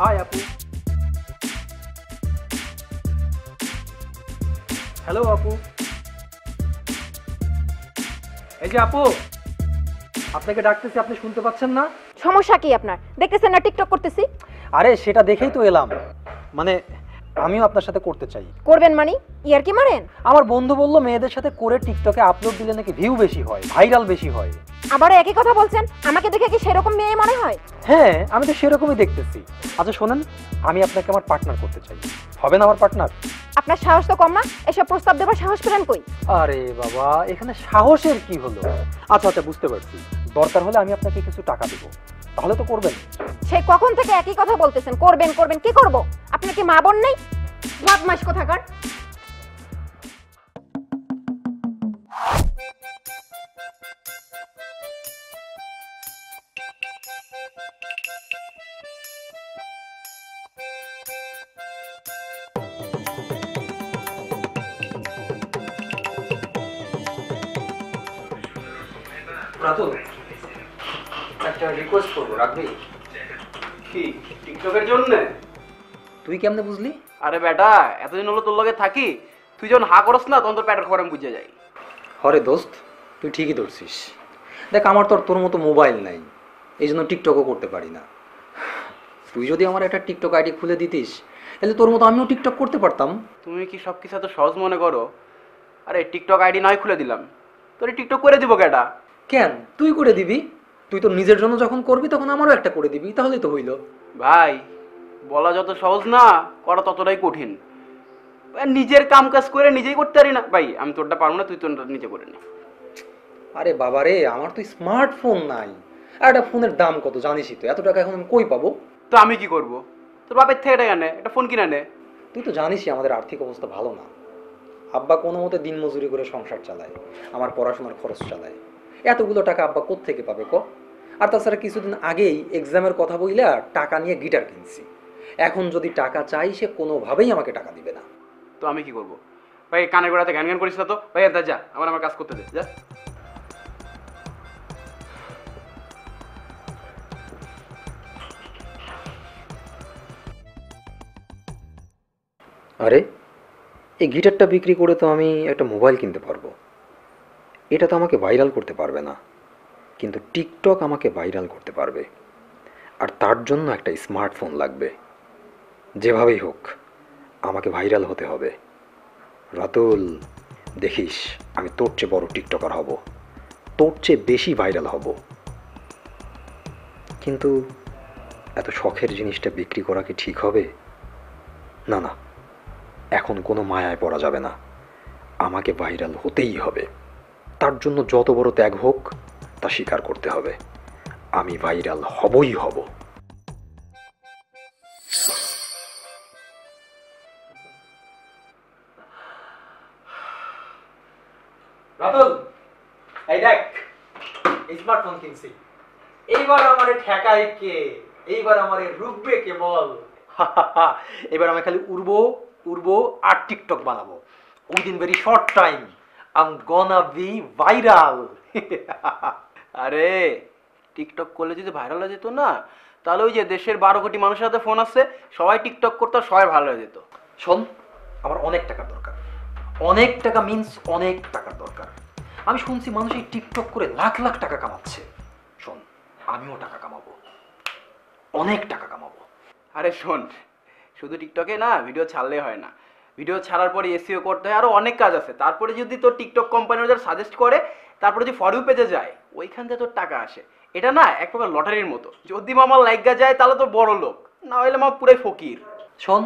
High আপু। Hello আপু। এই যে আপু, আপনাকে ডাকতেছি, আপনি শুনতে পাচ্ছেন না? সমস্যা কি আপনার? দেখতেছেন না টিকটক করতেছি? আরে সেটা দেখেই তো এলাম, মানে আমিও আপনার সাথে করতে চাই। করবেন মানে ইয়ার কি মারেন? আমার বন্ধু বলল মেয়েদের সাথে করে টিকটকে আপলোড দিলে নাকি ভিউ বেশি হয়, ভাইরাল বেশি হয়। আবার একই কথা বলছেন, আমাকে দেখে কি সেরকম মেয়ে মনে হয়? হ্যাঁ, আমি তো সেরকমই দেখতেছি। আচ্ছা শোনেন, আমি আপনাকে আমার পার্টনার করতে চাই, হবে না আমার পার্টনার? আপনার সাহস তো কম না, এসব প্রস্তাব দেবার সাহস পেলেন কই? আরে বাবা, এখানে সাহসের কি হলো? আচ্ছা আচ্ছা, বুঝতে পারছি, দরকার হলে আমি আপনাকে কিছু টাকা দেবো, তাহলে তো করবেন। সে কখন থেকে একই কথা বলতেছেন, করবেন করবেন, কি করব? আপনার কি মা বোন নেই? বদমাশ কোথাকার। রাতুল, একটা রিকোয়েস্ট করবো, রাখবি? কি টিকটকের জন্য? তুই কেমনে বুঝলি? আরে বেটা, এতদিন হলো তোর লগে থাকি, তুই যখন হা করস না তখন তোর পেটের খবর আমি বুঝে যাই। হরে দোস্ত, তুই ঠিকই ধরছিস। দেখ, আমার তো আর তোর মতো মোবাইল নাই, এই জন্য টিকটকও করতে পারি না। তুই যদি আমার একটা টিকটক আইডি খুলে দিতিস, তাহলে তোর মতো আমিও টিকটক করতে পারতাম। তুমি কি সব কিছু এত সহজ মনে করো? আরে টিকটক আইডি নয় খুলে দিলাম, তোর টিকটক করে দিব কেটা? কেন তুই করে দিবি? তুই তো নিজের জন্য যখন করবি তখন আমারও একটা করে দিবি, তাহলেই তো হইল। ভাই, বলা যত সহজ না, করা ততটাই কঠিন। নিজের কাম কাজ করে নিজেই করতে পারি না ভাই, আমি তোরটা পারবো না, তুই তোরটা নিজে করে নি। আরে বাবা রে, আমার তো স্মার্টফোন নাই, আর একটা ফোনের দাম কত জানিসই তো, এত টাকা এখন আমি কই পাবো? তো আমি কি করব? তোর বাপের থেকে টাকা নে, একটা ফোন কিনে নে। তুই তো জানিসই আমাদের আর্থিক অবস্থা ভালো না। আব্বা কোনো মতে দিন মজুরি করে সংসার চালায়, আমার পড়াশোনার খরচ চালায়। এতগুলো টাকা আব্বা কোত্থেকে পাবে ক? আর তাছাড়া কিছুদিন আগেই এক্সামের কথা বইলা টাকা নিয়ে গিটার কিনছি। এখন যদি টাকা চাই, সে কোনোভাবেই আমাকে টাকা দিবে না। তো আমি কি করব? ভাই কানে গোড়াতে গান গান করিস না তো ভাই, এটা যা, আমার কাজ করতে দে, যা। আরে, এই গিটারটা বিক্রি করে তো আমি একটা মোবাইল কিনতে পারবো। এটা তো আমাকে ভাইরাল করতে পারবে না, কিন্তু টিকটক আমাকে ভাইরাল করতে পারবে। আর তার জন্য একটা স্মার্টফোন লাগবে। যেভাবেই হোক আমাকে ভাইরাল হতে হবে। রাতুল, দেখিস আমি তোর চেয়ে বড় টিকটকার হব, তোর চেয়ে বেশি ভাইরাল হব। কিন্তু এত শখের জিনিসটা বিক্রি করা কি ঠিক হবে? না না, এখন কোনো মায়ায় পড়া যাবে না, আমাকে ভাইরাল হতেই হবে। তার জন্য যত বড় ত্যাগ হোক তা স্বীকার করতে হবে। আমি ভাইরাল হবই হব। রাতুল, এই দেখ, স্মার্টফোন কিনছি। এইবার আমারে ঠেকায় কে? এইবার আমারে রুখবে কে বল? এবার আমি খালি উড়বো উড়বো আর টিকটক বানাবো। Within very short time I am gonna be viral. আরে টিকটক করলে যদি ভাইরাল হয়ে যেত না, তাহলে ওই যে দেশের 12 কোটি মানুষের হাতে ফোন আছে, সবাই টিকটক করতো আর সবাই ভালো হয়ে যেত। শোন, আমার অনেক টাকার দরকার, অনেক টাকা মিন্স অনেক টাকার দরকার। আমি শুনছি মানুষ এই টিকটক করে লাখ লাখ টাকা কামাচ্ছে। শোন, আমিও টাকা কামাবো, অনেক টাকা কামাবো। আরে শোন, শুধু টিকটকে না ভিডিও ছাড়লে হয় না, ভিডিও ছাড়ার পরে এসইও করতে হয়, আরো অনেক কাজ আছে। তারপরে যদি তোর টিকটক কোম্পানি যারা সাজেস্ট করে, তারপরে যদি ফর ইউ পেজে যায়, ওইখান থেকে তোর টাকা আসে। এটা না এক প্রকার লটারির মতো, যদি মামা লাইগা যায় তাহলে তো বড় লোক, না হইলে মামা পুরাই ফকির। শোন,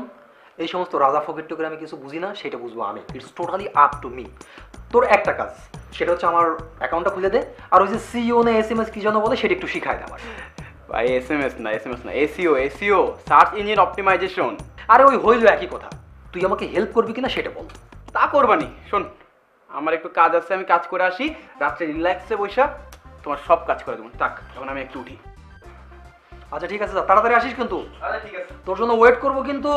এই সমস্ত রাজা ফকির টুকের আমি কিছু বুঝি না, সেটা বুঝবো আমি। It's totally up to me. তোর একটা কাজ, সেটা হচ্ছে আমার অ্যাকাউন্টটা খুলে দে, আর ওই যে সিও না SMS কি যেন বলে, সেটা একটু শিখায় দে আমার। ভাই এসএমএস না, এসইও, সার্চ ইঞ্জিন অপটিমাইজেশন। আরে ওই হইল একই কথা। তুই আমাকে হেল্প করবি কিনা সেটা বল। তা করবানি, শোন আমার একটু কাজ আছে, আমি কাজ করে আসি, রাত্রে রিল্যাক্সে বৈশা তোমার সব কাজ করে দেবো। থাক, এখন আমি একটু উঠি। আচ্ছা ঠিক আছে, তাড়াতাড়ি আসিস কিন্তু। আচ্ছা ঠিক আছে। তোর জন্য ওয়েট করবো কিন্তু।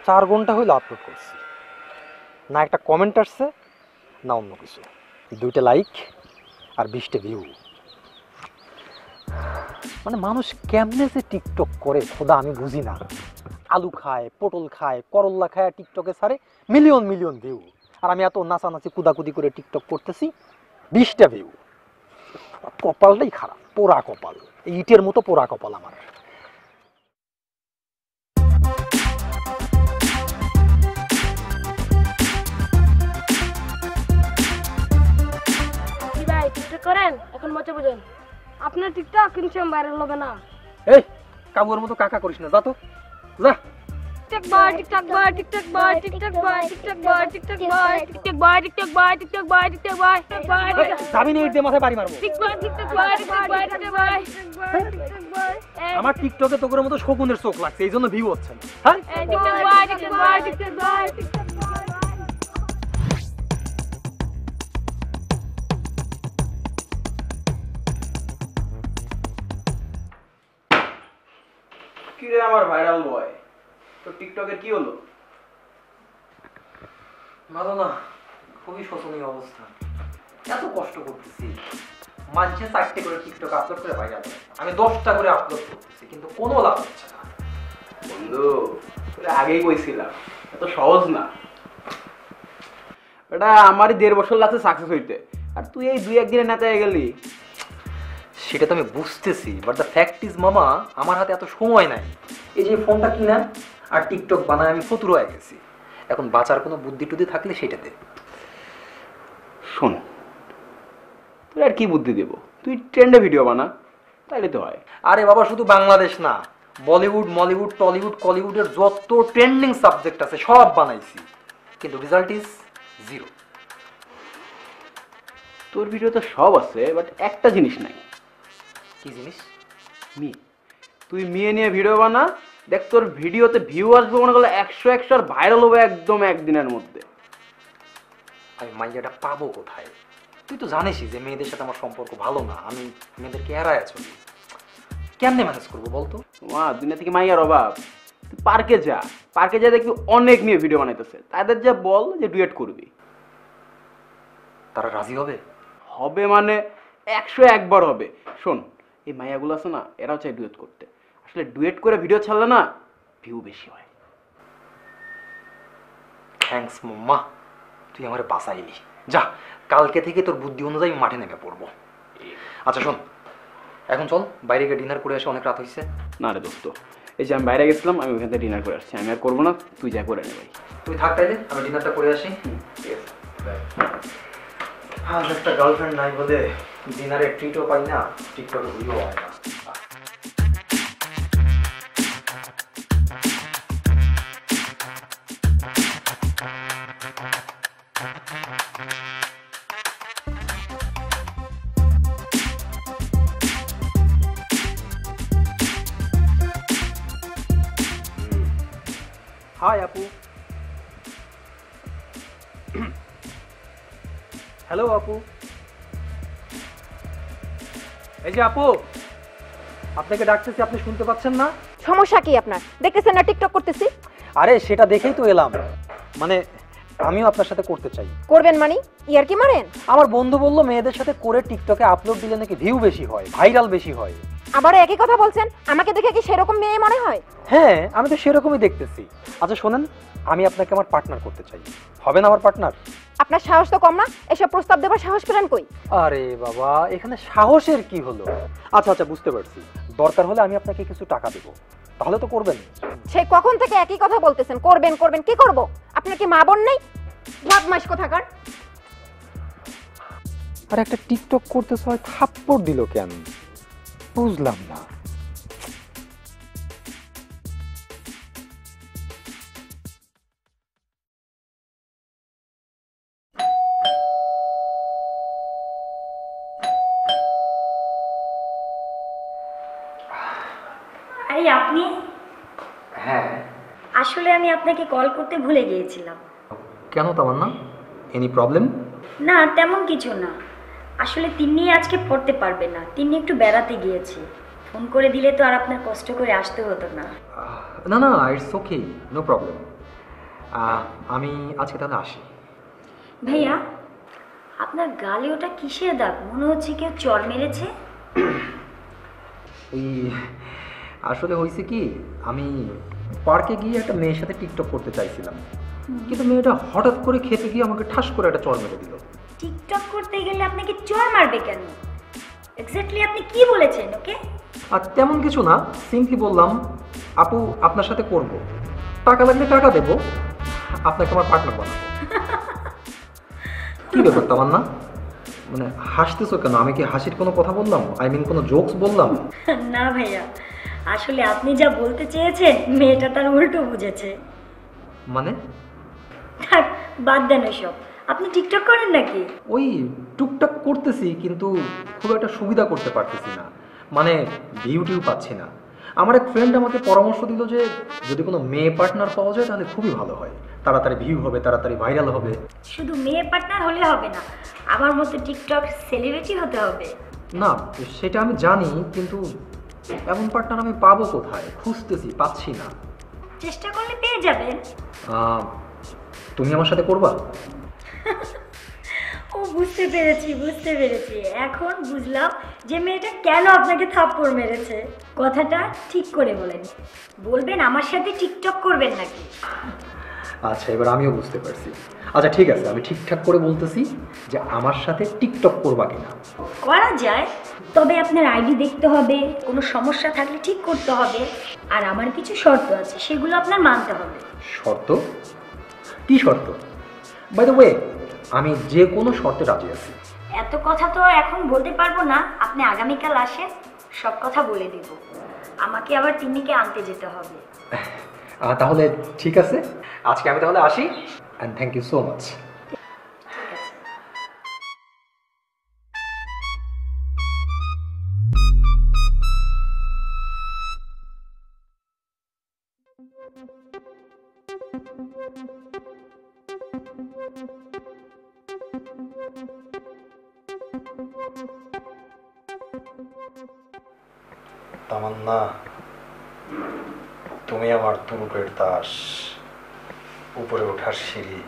4 ঘন্টা হইলো আপলোড করছি, না একটা কমেন্ট আসছে না অন্য কিছু। 2টা লাইক আর 20টা ভিউ। মানে মানুষ কেমনে যে টিকটক করে খোদা আমি বুঝি না। আলু খায়, পটল খায়, করল্লা খায়, টিকটকে ছাড়ে মিলিয়ন মিলিয়ন ভিউ, আর আমি এত নাচানাচি কুদাকুদি করে টিকটক করতেছি, 20টা ভিউ। কপালটাই খারাপ, পোড়া কপাল, এই ইটের মতো পোড়া কপাল আমার। ভাই টিকটক করেন, এখন মজা বুঝেন। আপনার টিকটক কিন্তু ভাইরাল হবে না। এই কাবুর মতো কাকা করিস না, যা তো যা। টিকটক বয়, টিকটক বয়, টিকটক বয়, টিকটক বয়, টিকটক বয়, টিকটক বয়, টিকটক বয়, টিকটক বয়, টিকটক বয়, টিকটক বয়, টিকটক বয়, যাবি না, ইট দিয়ে মাথায় বাড়ি মারবো। টিকটক বয়, টিকটক বয়, টিকটক বয়, টিকটক বয়, টিকটক বয়। আমার টিকটকে তোর মতো শকুনের চোখ লাগছে, এই জন্য ভিউ হচ্ছে না। হ্যাঁ টিকটক বয়, টিকটক বয়, টিকটক বয়, টিকটক বয়। কি রে আমার ভাইরাল বয়, তো টিকটকের কি হলো? ভালো না, খুবই শোচনীয় অবস্থা। এত কষ্ট করতেছি, মাঝে 4টে করে টিকটক আপলোড করে ভাইরাল, আমি 10টা করে আপলোড করতেছি, কিন্তু কোনো লাভ হচ্ছে না। বন্ধু তোরে আগেই কইছিলাম, এত সহজ না। এটা আমারই 1.5 বছর লাগছে সাকসেস হইতে, আর তুই এই 2-1 দিনে নেতায় গেলি। সেটা তো আমি বুঝতেছি, বাট দ্য ফ্যাক্ট ইজ মামা, আমার হাতে এত সময় নাই। এই যে ফোনটা কিনা আর টিকটক বানায় আমি ফতুর হয়ে গেছি। এখন বাঁচার কোনো বুদ্ধি টুদ্ধি থাকলে সেটা দে। শোন, তুই আর কি বুদ্ধি দেব, তুই ট্রেন্ডে ভিডিও বানা, তাইলে তো হয়। আরে বাবা, শুধু বাংলাদেশ না, বলিউড, মলিউড, টলিউড, কলিউডের যত ট্রেন্ডিং সাবজেক্ট আছে সব বানাইছি, কিন্তু রেজাল্ট ইজ 0। তোর ভিডিও তো সব আছে, বাট একটা জিনিস নাই। কি জিনিস? মেয়ে। তুই মেয়ে নিয়ে ভিডিও বানা, দেখ তোর ভিডিওতে ভিউ আসবে মনে করলে 100 আর ভাইরাল হবে একদম একদিনের মধ্যে। আমি মাইয়াটা পাবো কোথায়? তুই তো জানিসই যে মেয়েদের সাথে আমার সম্পর্ক ভালো না, আমি মেয়েদেরকে এড়ায় চলি। কেমনে ম্যানেজ করবো বলতো? মা দুনিয়া থেকে মাইয়ার অভাব। তুই পার্কে যা, পার্কে যা দেখবি অনেক মেয়ে ভিডিও বানাইতেছে, তাদের যা বল যে ডুয়েট করবি। তারা রাজি হবে? হবে মানে 101 বার হবে। শোন, এই মাইয়াগুলো আছে না, এরাও চাই ডুয়েট করতে। আসলে ডুয়েট করে ভিডিও ছাড়লে না ভিউ বেশি হয়। থ্যাঙ্কস মাম্মা, তুই আমার বাঁচাইলি। যা, কালকে থেকে তোর বুদ্ধি অনুযায়ী মাঠে নেমে পড়বো। আচ্ছা শোন, এখন চল বাইরে গিয়ে ডিনার করে আসে, অনেক রাত হয়েছে। না রে দোস্ত, এই যে আমি বাইরে গেছিলাম, আমি ওখান থেকে ডিনার করে আসছি, আমি আর করবো না, তুই যা করে নে ভাই। তুই থাক তাইলে, আমি ডিনারটা করে আসি। ঠিক আছে। আজ একটা গার্লফ্রেন্ড নাই বলে ডিনারে ট্রিটও পাই না, টিকটকে ভিডিও হয় না। হাই আপু। হ্যালো আপু। এই যে আপু, আপনাকে ডাকতেছি, আপনি শুনতে পাচ্ছেন না? সমস্যা কি আপনার? দেখতেছেন না টিকটক করতেছি? আরে সেটা দেখেই তো এলাম, মানে আমিও আপনার সাথে করতে চাই। করবেন মানে ইয়ার কি মারেন? আমার বন্ধু বললো মেয়েদের সাথে করে টিকটকে আপলোড দিলে নাকি ভিউ বেশি হয়, ভাইরাল বেশি হয়। আবার একই কথা বলছেন, আমাকে দেখে কি সেরকম মেয়ে মনে হয়? হ্যাঁ, আমি তো সেরকমই দেখতেছি। আচ্ছা শোনেন, আমি আপনাকে আমার পার্টনার করতে চাই, হবে না আমার পার্টনার? আপনার সাহস তো কম না, এসব প্রস্তাব দেবার সাহস পেলেন কই? আরে বাবা, এখানে সাহসের কি হলো? আচ্ছা আচ্ছা, বুঝতে পারছি, দরকার হলে আমি আপনাকে কিছু টাকা দেবো, তাহলে তো করবেন। সেই কখন থেকে একই কথা বলতেছেন, করবেন করবেন, কি করব? আপনার কি মা বোন নেই? বদমাইশ কোথাকার। আর একটা টিকটক করতেছ, হয় থাপ্পড় দিল কেন বুঝলাম না। আরে আপনি? হ্যাঁ। আসলে আমি আপনাকে কল করতে ভুলে গিয়েছিলাম। কেন তামান্না, এনি প্রবলেম? না তেমন কিছু না, আসলে তিন্নি আজকে পড়তে পারবে না, তিন্নি একটু বেড়াতে গিয়েছে। ফোন করে দিলে তো আর আপনার কষ্ট করে আসতে হতো না। না না, ইটস ওকে, নো প্রবলেম। আমি আজকে তাহলে আসি। ভাইয়া, আপনার গালে ওটা কিসের দাগ? মনে হচ্ছে কেউ চড় মেরেছে। ওই আসলে হয়েছে কি, আমি পার্কে গিয়ে একটা মেয়ের সাথে টিকটক করতে চাইছিলাম, কিন্তু মেয়েটা হঠাৎ করে খেতে গিয়ে আমাকে ঠাস করে একটা চড় মেরে দিল। টিকটক করতে গেলে আপনাকে চড় মারবে কেন? এক্স্যাক্টলি আপনি কি বলেছেন ওকে? আর তেমন কিছু না, সিম্পলি বললাম আপু আপনার সাথে করব, টাকা লাগলে টাকা দেবো, আপনাকে আমার পার্টনার বানাবো। কি ব্যাপার তামান্না, মানে হাসতেছো কেন? আমি কি হাসির কোনো কথা বললাম? কোনো জোকস বললাম? না ভাইয়া, আসলে আপনি যা বলতে চেয়েছেন মেয়েটা তার উল্টো বুঝেছে। মানে থাক, বাদ দেন এসব। আপনি টিকটক করেন নাকি? ওই টুকটাক করতেছি, কিন্তু খুব একটা সুবিধা করতে পারতেছি না, মানে ভিউটিও পাচ্ছি না। আমার এক ফ্রেন্ড আমাকে পরামর্শ দিল যে যদি কোনো মেয়ে পার্টনার পাওয়া যায় তাহলে খুবই ভালো হয়, তাড়াতাড়ি ভিউ হবে, তাড়াতাড়ি ভাইরাল হবে। শুধু মেয়ে পার্টনার হলে হবে না, আমার মতো টিকটক সেলিব্রিটি হতে হবে। না সেটা আমি জানি, কিন্তু এমন পার্টনার আমি পাবো কোথায়? খুঁজতেছি, পাচ্ছি না। চেষ্টা করলে পেয়ে যাবেন। তুমি আমার সাথে করবা? ও বুঝতে পেরেছি, বুঝতে পেরেছি। এখন বুঝলাম যে মেয়েটা কেন আপনাকে থাপ্পড় মেরেছে। কথাটা ঠিক করে বলেন, বলবেন আমার সাথে টিকটক করবেন নাকি? আচ্ছা, এবার আমিও বুঝতে পারছি। আচ্ছা ঠিক আছে, আমি ঠিকঠাক করে বলতেছি যে আমার সাথে টিকটক করবা কিনা। করা যায়, তবে আপনার আইডি দেখতে হবে, কোনো সমস্যা থাকলে ঠিক করতে হবে, আর আমার কিছু শর্ত আছে, সেগুলো আপনার মানতে হবে। শর্ত? কি শর্ত? বাই দ্য ওয়ে, আমি যে কোনো শর্তে রাজি আছি। এত কথা তো এখন বলতে পারবো না, আপনি আগামীকাল আসেন, সব কথা বলে দিব। আমাকে আবার তিন্নিকে আনতে যেতে হবে। তাহলে ঠিক আছে, আজকে আমি তাহলে আসি, and thank you so much. Tamanna, তুমি আমার তুরুপের দাস, উপরে ওঠার সিঁড়ি।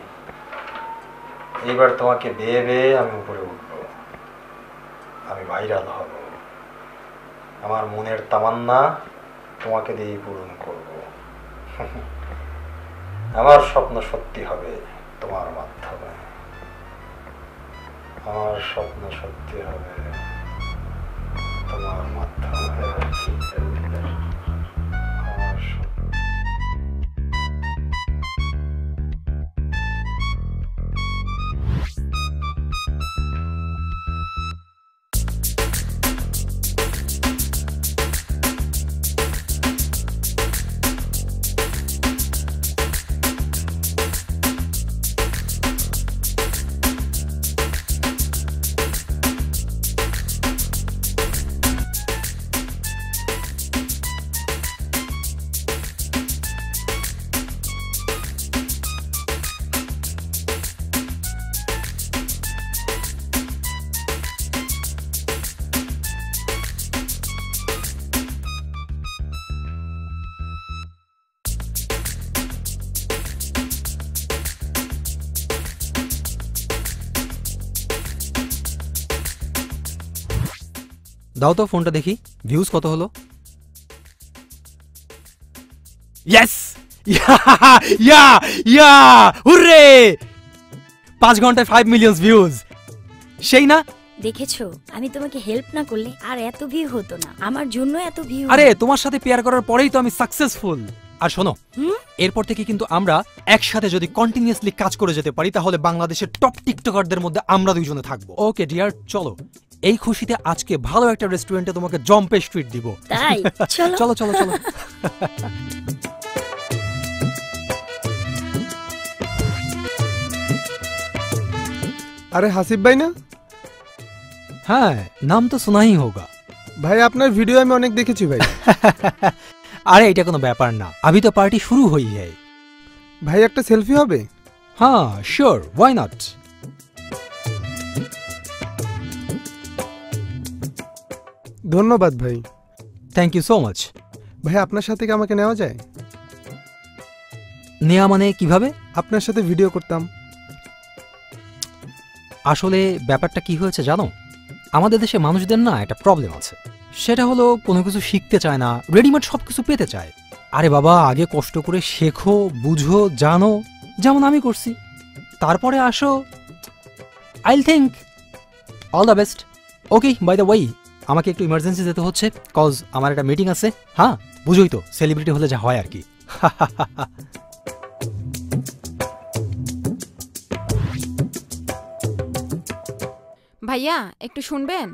এইবার তোমাকে বেয়ে বেয়ে আমি উপরে উঠব, আমি ভাইরাল হব, আমার মনের তামান্না তোমাকে দিয়েই পূরণ করব। আমার স্বপ্ন সত্যি হবে তোমার মাধ্যমে, আমার স্বপ্ন সত্যি হবে তোমার মাধ্যমে। আমার স্বপ্ন। দাও তো ফোনটা দেখি, ভিউজ কত হলো? ইয়েস, ইয়া ইয়া হুররে! 5 ঘন্টায় 5 মিলিয়ন ভিউজ, সেই না? দেখেছো, আমি তোমাকে হেল্প না করলে আর এত ভিউ হতো না, আমার জন্য এত ভিউ। আরে তোমার সাথে পেয়ার করার পরেই তো আমি সাকসেসফুল। আর শোনো, এরপর থেকে কিন্তু আমরা একসাথে যদি কন্টিনিউয়াসলি কাজ করে যেতে পারি তাহলে বাংলাদেশের টপ টিকটকারদের মধ্যে আমরা দুইজনে থাকবো। ওকে ডিয়ার, চলো এই খুশিতে আজকে ভালো একটা রেস্টুরেন্টে তোমাকে জম্পেশ ট্রিট দিব। তাই চলো চলো চলো চলো। আরে হাসিব ভাই না? হ্যাঁ, নাম তো শোনা হি হোগা। ভাই আপনার ভিডিও আমি অনেক দেখেছি ভাই। আরে এটা কোনো ব্যাপার না, अभी तो पार्टी शुरू हुई है। ভাই একটা সেলফি হবে? हाँ श्योर, व्हाई नॉट। ধন্যবাদ ভাই। Thank you so much. ভাই আপনার সাথে কি আমাকে নেওয়া যায়? নেয়া মানে কিভাবে? আপনার সাথে ভিডিও করতাম। আসলে ব্যাপারটা কি হয়েছে জানো, আমাদের দেশে মানুষদের না একটা প্রবলেম আছে, সেটা হলো কোনো কিছু শিখতে চায় না, রেডিমেড সব কিছু পেতে চায়। আরে বাবা, আগে কষ্ট করে শেখো, বুঝো, জানো, যেমন আমি করছি, তারপরে আসো। I think all the best. Okay, by the way, আমাকে একটু ইমার্জেন্সি যেতে হচ্ছে, কজ আমার একটা মিটিং আছে। হ্যাঁ, বুঝোই তো, সেলিব্রিটি হলে যা হয় আর কি। ভাইয়া একটু শুনবেন?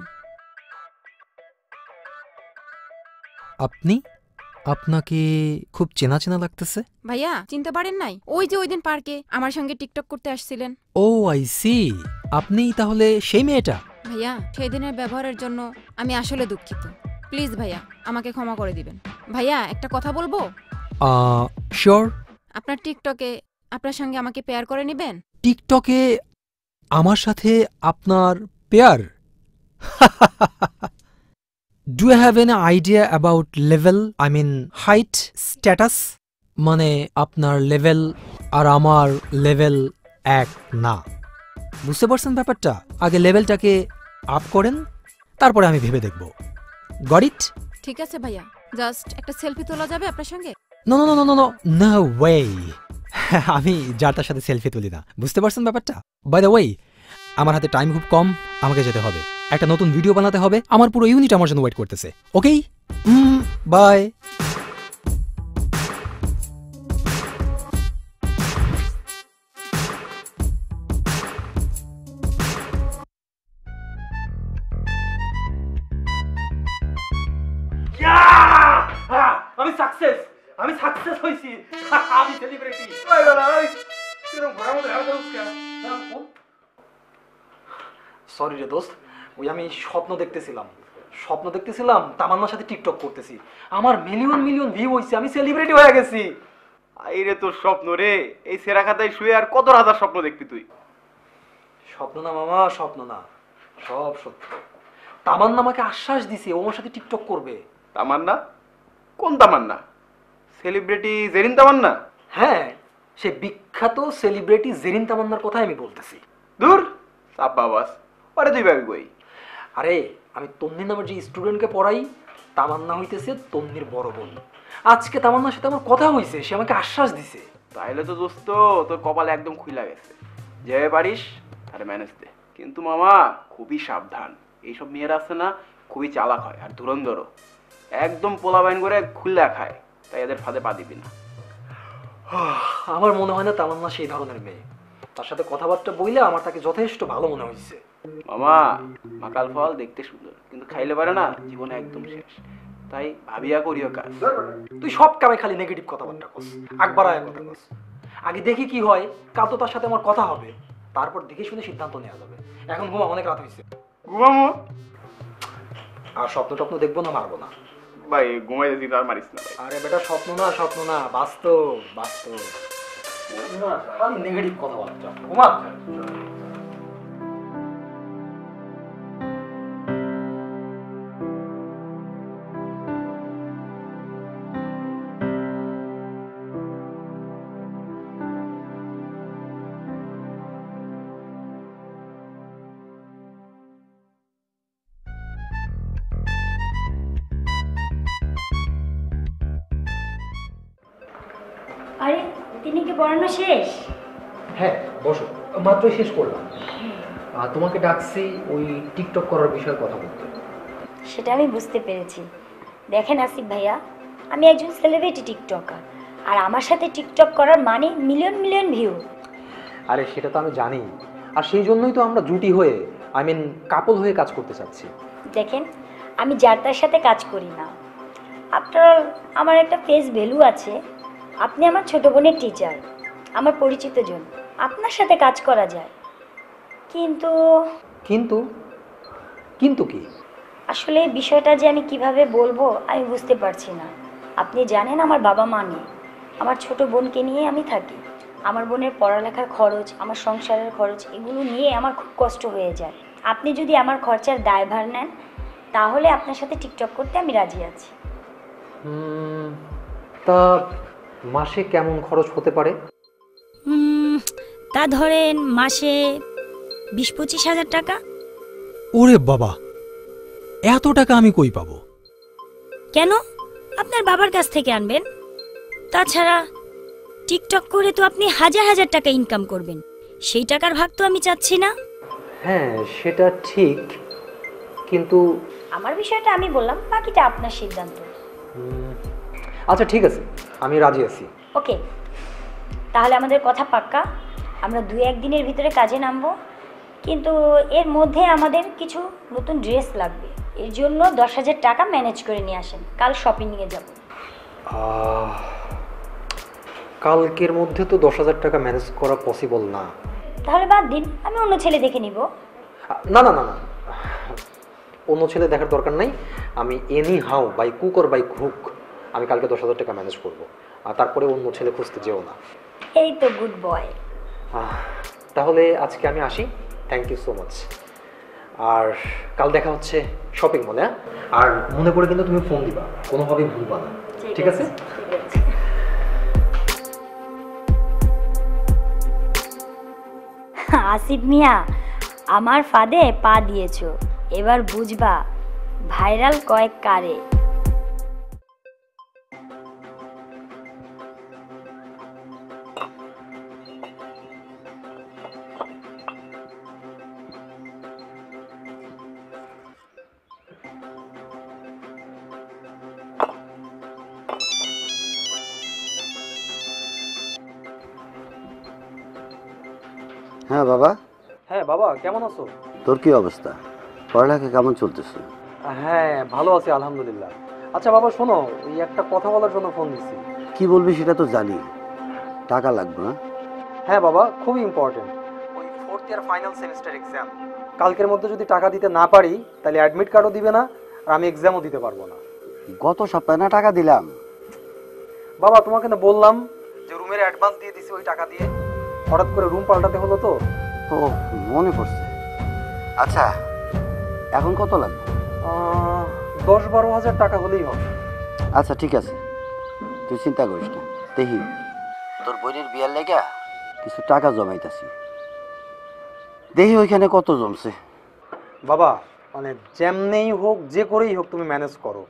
আপনি, আপনাকে খুব চেনা চেনা লাগতেছে। ভাইয়া চিনতে পারেন নাই? ওই যে ওই দিন পার্কে আমার সঙ্গে টিকটক করতে আসছিলেন। ও আই সি, আপনিই তাহলে সেই মেয়েটা। ভাইয়া সেই দিনের ব্যবহারের জন্য আমি আসলে দুঃখিত। প্লিজ ভাইয়া আমাকে ক্ষমা করে দিবেন। ভাইয়া একটা কথা বলবো? শিওর। আপনার টিকটকে আপনার সঙ্গে আমাকে পেয়ার করে নেবেন? টিকটকে আমার সাথে আপনার pair? Do you have an idea about level, I mean height, status? মানে আপনার লেভেল আর আমার লেভেল এক না, বুঝতে পারছেন ব্যাপারটা? আগে লেভেলটাকে আপ করেন, তারপরে আমি ভেবে দেখব। Got it? ঠিক আছে ভাইয়া, জাস্ট একটা সেলফি তোলা যাবে আপনার সঙ্গে? No no no no no no way, আমি যার তার সাথে সেলফি তুলি না, বুঝতে পারছেন ব্যাপারটা? বাই দ্য ওয়ে, আমার হাতে টাইম খুব কম, আমাকে যেতে হবে, একটা নতুন ভিডিও বানাতে হবে, আমার পুরো ইউনিট আমার জন্য ওয়েট করতেছে। ওকে, বাই। আমি সাকসেস, আমি সাকসেস হইছি, আমি সেলিব্রিটি। সরি রে দোস্ত, ওই আমি স্বপ্ন দেখতেছিলাম তামান্নার সাথে টিকটক করতেছি, আমার মিলিয়ন মিলিয়ন ভিউ হইছে, আমি সেলিব্রিটি হয়ে গেছি। আইরে তোর স্বপ্ন রে, এই সেরা খাতায় শুয়ে আর কত রাজার স্বপ্ন দেখবি তুই? স্বপ্ন না মামা, স্বপ্ন না, সব সত্য। তামান্না আমাকে আশ্বাস দিছে ও আমার সাথে টিকটক করবে। তামান্না? কোন তামান্না? সেলিব্রিটি জেরিন তামান্না? হ্যাঁ, সে বিখ্যাত সেলিব্রিটি জেরিন তামান্নার কথাই আমি বলতেছি। দূর সাব্বা বাস, পরে তুই ভাবি বই। আরে আমি তন্নির নামের যে স্টুডেন্টকে পড়াই, তামান্না হইতেছে তন্নির বড় বোন। আজকে তামান্নার সাথে আমার কথা হইছে, সে আমাকে আশ্বাস দিছে। তাইলে তো দোস্ত তোর কপালে একদম খুইলা গেছে, যেভাবে পারিস আরে ম্যানেজ দে। কিন্তু মামা খুবই সাবধান, এইসব মেয়েরা আছে না খুবই চালাক হয় আর ধুরন্ধরও, একদম পোলা বাইন করে খুল্লা খায়, তাই এদের ফাঁদে পা দিবি না। আমার মনে হয় না তামান্না সেই ধরনের মেয়ে। তার সাথে কথাবার্তা বইলে আমার তাকে যথেষ্ট ভালো মনে হয়েছে। মামা মাকাল ফল দেখতে সুন্দর, কিন্তু খাইলে পারে না জীবনে একদম শেষ, তাই ভাবিয়া করিও কাজ। তুই সব কামে খালি নেগেটিভ কথাবার্তা কস, আকবার আয়া কথা কস। আগে দেখি কি হয়, কাল তো তার সাথে আমার কথা হবে, তারপর দেখে শুনে সিদ্ধান্ত নেওয়া যাবে। এখন ঘুমা, অনেক রাত হয়েছে। ঘুমামো? আর স্বপ্ন টপ্ন দেখবো না, মারবো না ভাই, ঘুমাই যাচ্ছি, আর মারিস না ভাই। আরে বেটা, স্বপ্ন না, বাস্তব বাস্তব, খালি নেগেটিভ কথাবার্তা। ঘুমা। আরে তিনি কি পড়ানো শেষ? হ্যাঁ বসো, মাত্রই শেষ করলাম। তোমাকে ডাকছি ওই টিকটক করার বিষয়ে কথা বলতে। সেটা আমি বুঝতে পেরেছি। দেখেন আসিফ ভাইয়া, আমি একজন সেলিব্রিটি টিকটকার, আর আমার সাথে টিকটক করার মানে মিলিয়ন মিলিয়ন ভিউ। আরে সেটা তো আমি জানি, আর সেই জন্যই তো আমরা জুটি হয়ে, আই মিন কাপল হয়ে কাজ করতে চাচ্ছি। দেখেন, আমি যার তার সাথে কাজ করি না। আমার একটা ফেস ভ্যালু আছে। আপনি আমার ছোট বোনের টিচার, আমার পরিচিত জন, আপনার সাথে কাজ করা যায়। কিন্তু কিন্তু কিন্তু কি? আসলে এই বিষয়টা যে আমি কিভাবে বলবো আমি বুঝতে পারছি না। আপনি জানেন আমার বাবা মা নেই, আমার ছোট বোনকে নিয়ে আমি থাকি। আমার বোনের পড়ালেখার খরচ, আমার সংসারের খরচ, এগুলো নিয়ে আমার খুব কষ্ট হয়ে যায়। আপনি যদি আমার খরচার দায়ভার নেন তাহলে আপনার সাথে টিকটক করতে আমি রাজি আছি। তা মাসে কেমন খরচ হতে পারে? তা ধরেন মাসে 20-25 হাজার টাকা। ওরে বাবা, এত টাকা আমি কই পাবো? কেন, আপনার বাবার কাছ থেকে আনবেন। তাছাড়া টিকটক করে তো আপনি হাজার হাজার টাকা ইনকাম করবেন, সেই টাকার ভাগ তো আমি চাচ্ছি না। হ্যাঁ সেটা ঠিক, কিন্তু আমার বিষয়টা আমি বললাম, বাকিটা আপনার সিদ্ধান্ত। আচ্ছা ঠিক আছে, আমি রাজি আছি। ওকে, তাহলে আমাদের কথা পাক্কা, আমরা 2-1 দিনের ভিতরে কাজে নামবো। কিন্তু এর মধ্যে আমাদের কিছু নতুন ড্রেস লাগবে, এর জন্য 10,000 টাকা ম্যানেজ করে নিয়ে আসেন, কাল শপিংয়ে যাব। কালকের মধ্যে তো 10,000 টাকা ম্যানেজ করা পসিবল না। তাহলে বাদ দিন, আমি অন্য ছেলে দেখে নিব। না না না না, অন্য ছেলে দেখার দরকার নাই। আমি anyhow by cook or by hook আমি কালকে 10,000 টাকা ম্যানেজ করবো, আর তারপরে অন্য ছেলে খুঁজতে যেও না। এই তো গুড বয়। তাহলে আজকে আমি আসি, থ্যাংক ইউ সো মাচ। আর কাল দেখা হচ্ছে শপিং মলে। আর মনে করে কিন্তু তুমি ফোন দিবা, কোনোভাবেই ভুলবা না, ঠিক আছে? আসিফ মিয়া, আমার ফাঁদে পা দিয়েছো, এবার বুঝবা ভাইরাল কয়েক কারে। হ্যাঁ বাবা। হ্যাঁ বাবা, কেমন আছো? তোর কি অবস্থা, পড়ালেখা কেমন চলতেছে? হ্যাঁ ভালো আছি আলহামদুলিল্লাহ। আচ্ছা বাবা শোনো, ওই একটা কথা বলার জন্য ফোন দিচ্ছি। কি বলবি সেটা তো জানি, টাকা লাগবে না? হ্যাঁ বাবা, খুবই ইম্পর্টেন্ট। ওই 4th year final semester exam, কালকের মধ্যে যদি টাকা দিতে না পারি তাহলে অ্যাডমিট কার্ডও দিবে না, আর আমি এক্সামও দিতে পারবো না। গত সপ্তাহে না টাকা দিলাম? বাবা তোমাকে না বললাম যে রুমের অ্যাডভান্স দিয়ে দিছি, ওই টাকা দিয়ে হঠাৎ করে রুম পাল্টাতে হলো তো। ও মনে পড়ছে। আচ্ছা এখন কত লাগবে? 10-12 হাজার টাকা হলেই হবে। আচ্ছা ঠিক আছে, তুই চিন্তা করিস না। দেখি তোর বোনের বিয়ার লেগা কিছু টাকা জমাইতাছি, দেখি ওইখানে কত জমছে। বাবা মানে যেমনেই হোক, যে করেই হোক তুমি ম্যানেজ করো।